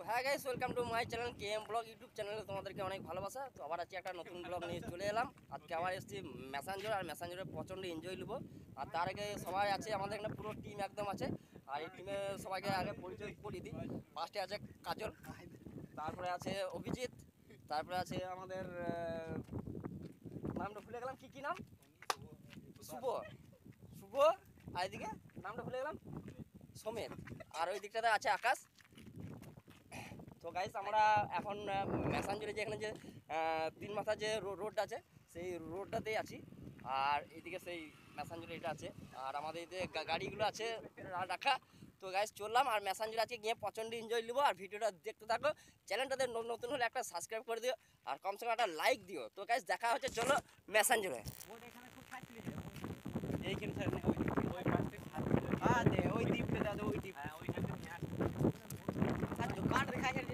হ্যাঁ guys, welcome to my channel KM blog YouTube চ্যানেলে তোমাদেরকে অনেক ভালোবাসা। তো আবার আজকে একটা নতুন ব্লগ নিয়ে চলে এলাম। আজকে আবার এসেছি ম্যাসাঞ্জোর, আর ম্যাসাঞ্জোরে প্রচণ্ড এনজয় নেবো। আর তার আগে সবাই আছে, আমাদের এখানে পুরো টিম একদম আছে। আর এই টিমে সবাইকে আগে পরিচয় করিয়ে দিই। ফার্স্টে আছে কাজল, তারপরে আছে অভিজিৎ, তারপরে আছে আমাদের নামটা ভুলে গেলাম, কি নাম, শুভ শুভ আর এদিকে নামটা ভুলে গেলাম, সমেত। আর ওই দিকটাতে আছে আকাশ। তো গাইস, আমরা এখন ম্যাসাঞ্জোরে যেখানে যে তিন মাথা যে রোড আছে, সেই রোডটাতেই আছি। আর এইদিকে সেই ম্যাসাঞ্জোরে এটা আছে, আর আমাদের এদিকে গাড়িগুলো আছে রাখা। তো গাইস চললাম, আর ম্যাসাঞ্জোরে আজকে গিয়ে প্রচণ্ড এনজয় নেবো। আর ভিডিওটা দেখতে থাকো, চ্যানেলটাতে নতুন হলে একটা সাবস্ক্রাইব করে দিও, আর কমসে কম একটা লাইক দিও। তো গাইস দেখা হচ্ছে, চলো ম্যাসাঞ্জোরে। ওই দ্বীপটা দাদা, ওই দ্বীপ দোকান রেখা আছে।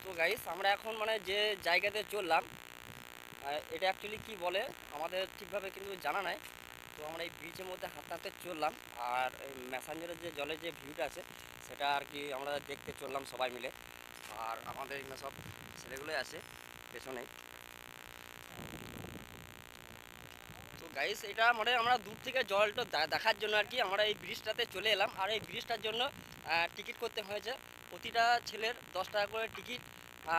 তো গাইস, আমরা এখন মানে যে জায়গাতে চললাম, এটা অ্যাকচুয়ালি কি বলে আমাদের ঠিকভাবে কিন্তু জানা নাই। তো আমরা এই ব্রিজের মধ্যে হাঁটতে হাঁটতে চললাম, আর এই ম্যাসাঞ্জোরের যে জলের যে ভিউটা আছে সেটা আর কি আমরা দেখতে চললাম সবাই মিলে। আর আমাদের এখানে সব ছেলেগুলোই আছে পেছনে। তো গাইস, এটা মানে আমরা দূর থেকে জলটা দেখার জন্য আর কি আমরা এই ব্রিজটাতে চলে এলাম। আর এই ব্রিজটার জন্য টিকিট করতে হয়েছে, প্রতিটা ছেলের 10 টাকা করে টিকিট।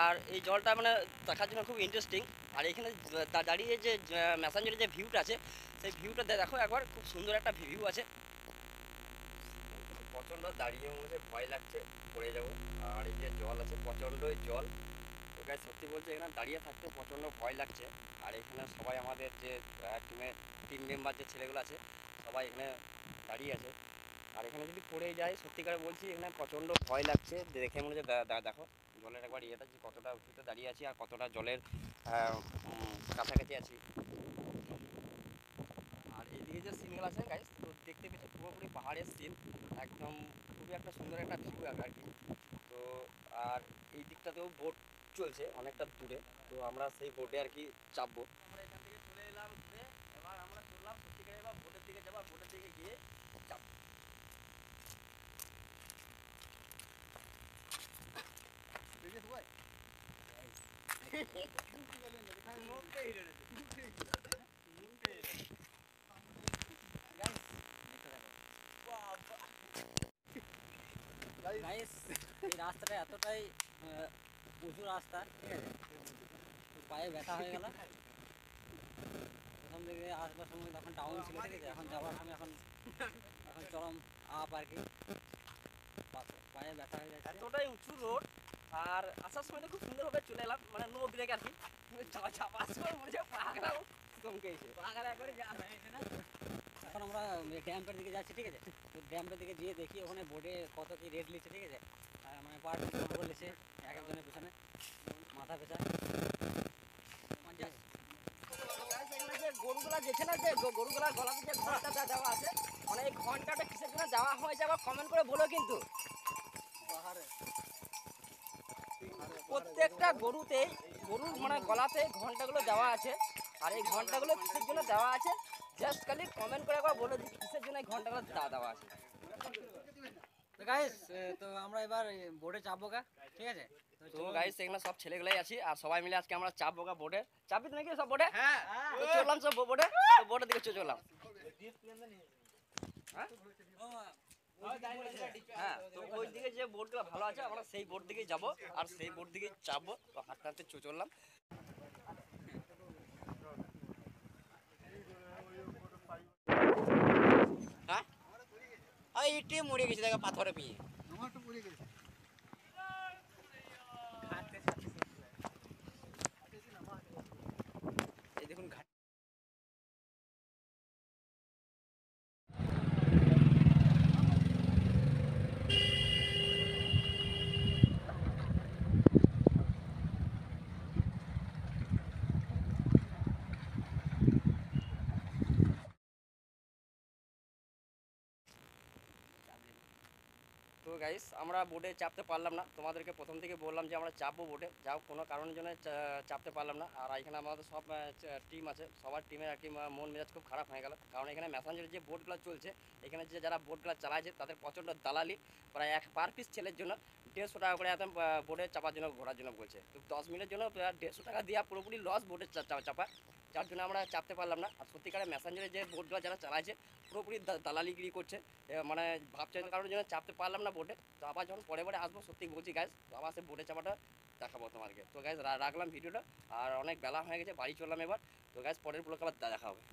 আর এই জলটা মানে দেখার জন্য খুব ইন্টারেস্টিং। আর এখানে দাঁড়িয়ে যে ম্যাসাঞ্জোরের যে ভিউটা আছে, সেই ভিউটা দেখো একবার, খুব সুন্দর একটা ভিউ আছে। প্রচণ্ড দাঁড়িয়ে মনে ভয় লাগছে পড়ে যাবো। আর এই যে জল আছে, প্রচণ্ডই জল। তো গাইস, সত্যি বলছে এখানে দাঁড়িয়ে থাকতে প্রচণ্ড ভয় লাগছে। আর এখানে সবাই আমাদের যে টিম মেম্বার যে ছেলেগুলো আছে, সবাই এখানে দাঁড়িয়ে আছে। আর এখানে যদি পড়ে যায়, সত্যিকারে বলছি এখানে প্রচণ্ড ভয় লাগছে। দেখে মনে হচ্ছে দেখো জলের একবার ইয়েটা যে কতটা উঁচুতে দাঁড়িয়ে আছি, আর কতটা জলের কাছাকাছি আছি। আর এইদিকে যে সিনগুলো আছে গাইস, তো দেখতে পেয়েছি পুরোপুরি পাহাড়ের সিন, একদম খুবই একটা সুন্দর একটা ভিউ আর কি। তো আর এই দিকটাতেও বোট চলছে অনেকটা দূরে, তো আমরা সেই বোটে আর কি চাপবো। আমরা এখান থেকে চলে এলাম ঘুরে, এবার আমরা চললাম সত্যিকারে এবার বোটের দিকে যাবো, বোটের দিকে গিয়ে চাপবো। গাইস, এই রাস্তাটা এতটাই উঁচু রাস্তা, ঠিক আছে, পায়ে ব্যথা হয়ে গেল। প্রথম দিকে আসবার সময় তখন ডাউন ছিল, ঠিক আছে, এখন যাওয়ার সময় এখন চরম আপ আর কি, পায়ে ব্যথা হয়ে যাচ্ছে। এতটাই উঁচু রোড, আর আসার সময় তো খুব সুন্দরভাবে চলে এলাম, মানে নো ব্রেক আর কি। চাপার সময় মনে হচ্ছে পাহাড়াও চমকে এসে পাহাড়া করে যাওয়া হয়েছে না। এখন আমরা ড্যামের দিকে যাচ্ছি, ঠিক আছে। তো ড্যামের দিকে গিয়ে দেখি ওখানে বোর্ডে কত কি রেট লিখছে, ঠিক আছে, মানে পার পিস কত করে লিখছে এক একজনের পিছনে মাথা পেছা 50। যে গরুগুলা যেছে না, যে গরুগুলার গলাতে যে ঘন্টাটা দেওয়া আছে, মানে এই ঘন্টাটা কিসের জন্য দেওয়া হয়েছে আবার কমেন্ট করে বলো কিন্তু। প্রত্যেকটা গরুতেই, গরুর মানে গলাতে ঘন্টাগুলো দেওয়া আছে। আর এই ঘন্টাগুলো কিসের জন্য দেওয়া আছে, জাস্ট খালি কমেন্ট করে একবার বলে দিই কিসের জন্য এই ঘন্টাগুলো দেওয়া আছে। তো গাইস, তো আমরা এবার বোর্ডে চাপবো গা, ঠিক আছে। তো গাইস, এখানে সব ছেলেগুলাই আছি, আর সবাই মিলে আজকে আমরা চাপবো গা বোর্ডে। চাপবি নাকি সব বোর্ডে? হ্যাঁ, তো চললাম সব বোর্ডে। তো বোর্ডের দিকে চললাম। হ্যাঁ, তো ওই দিকে যে বোর্ডগুলো ভালো আছে, আমরা সেই বোর্ড দিকেই যাবো, আর সেই বোর্ড দিকেই চাপবো। তো হাঁটতে হাঁটতে চললাম। হ্যাঁ, ইটে মরে গেছে, দেখা পাথরে পেয়ে। এই দেখুন ঘাট। গাইস আমরা বোটে চাপতে পারলাম না, তোমাদেরকে প্রথম থেকে বললাম যে আমরা চাপবো বোটে, যাও কোনো কারণের জন্য চাপতে পারলাম না। আর এখানে আমাদের সব টিম আছে, সবার টিমের আর কি মন মেজাজ খুব খারাপ হয়ে গেল, কারণ এখানে ম্যাসেঞ্জারের যে বোটগুলো চলছে, এখানে যে যারা বোটগুলো চালাচ্ছে তাদের প্রচণ্ড দালালি, প্রায় এক পার পিস ছেলের জন্য 150 টাকা করে একদম বোটে চাপার জন্য ঘোরার জন্য বলছে। তো 10 মিনিটের জন্য 150 টাকা দেওয়া পুরোপুরি লস বোটে চাপা, যার জন্য আমরা চাপতে পারলাম না। আর সত্যিকারের ম্যাসেঞ্জারের যে বোটগুলো যারা চালাচ্ছে পুরোপুরি দালালিগিরি করছে, মানে ভাবছে কারোর জন্য চাপতে পারলাম না বোটে। তো আবার যখন পরে পরে আসবো, সত্যি বলছি গাইজ, তো আবার সে বোটে চাপাটা দেখাবো তোমাদেরকে। তো গাইজ রাখলাম ভিডিওটা, আর অনেক বেলা হয়ে গেছে, বাড়ি চললাম এবার। তো গাইজ পরের ব্লগে আবার দেখা হবে।